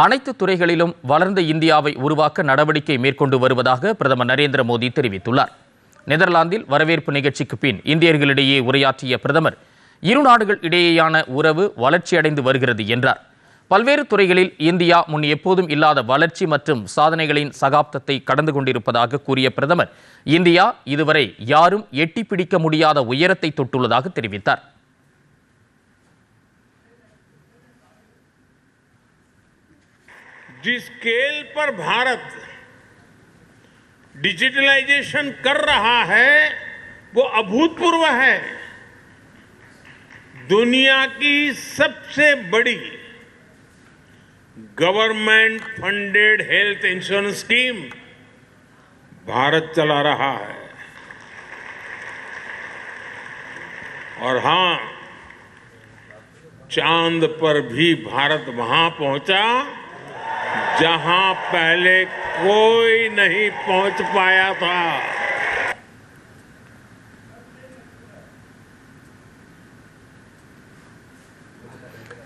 அனைத்து துறைகளிலும் வளர்ந்த இந்தியாவை உருவாக்க நடவடிக்கை மேற்கொண்டு வருவதாக பிரதமர் நரேந்திர மோடி தெரிவித்துள்ளார். நெதர்லாந்தில் வரவேற்பு நிகழ்ச்சிக்கு பின் இந்தியர்களிடையே உரையாற்றிய பிரதமர், இரு நாடுகள் இடையேயான உறவு வளர்ச்சியடைந்து வருகிறது என்றார். பல்வேறு துறைகளில் இந்தியா முன் எப்போதும் இல்லாத வளர்ச்சி மற்றும் சாதனைகளின் சகாப்தத்தை கடந்து கொண்டிருப்பதாக கூறிய பிரதமர், இந்தியா இதுவரை யாரும் எட்டி பிடிக்க முடியாத உயரத்தை தொட்டுள்ளதாக தெரிவித்தார். जिस स्केल पर भारत डिजिटलाइजेशन कर रहा है वो अभूतपूर्व है। दुनिया की सबसे बड़ी government funded health insurance scheme Bharat चला रहा है। और हां, चांद पर भी भारत वहां पहुंचा जहां पहले कोई नहीं पहुंच पाया था।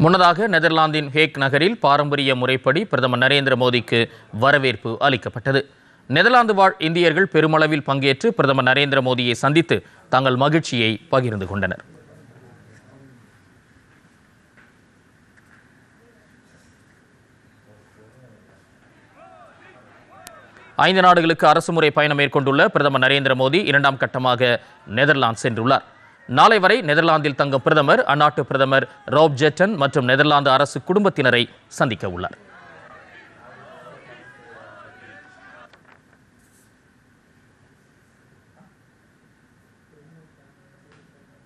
முன்னதாக நெதர்லாந்தின் ஹேக் நகரில் பாரம்பரிய முறைப்படி பிரதமர் நரேந்திர மோடிக்கு வரவேற்பு அளிக்கப்பட்டது. நெதர்லாந்து வாழ் இந்தியர்கள் பெருமளவில் பங்கேற்று பிரதமர் நரேந்திர மோடியை சந்தித்து தங்கள் மகிழ்ச்சியை பகிர்ந்து கொண்டனர். ஐந்து நாடுகளுக்கு அரசுமுறை பயணம் மேற்கொண்டுள்ள பிரதமர் நரேந்திர மோடி இரண்டாம் கட்டமாக நெதர்லாந்து சென்றுள்ளார். நாளை வரை நெதர்லாந்தில் தங்கும் பிரதமர் அந்நாட்டு பிரதமர் ராப் ஜெட்டன் மற்றும் நெதர்லாந்து அரசு குடும்பத்தினரை சந்திக்க உள்ளார்.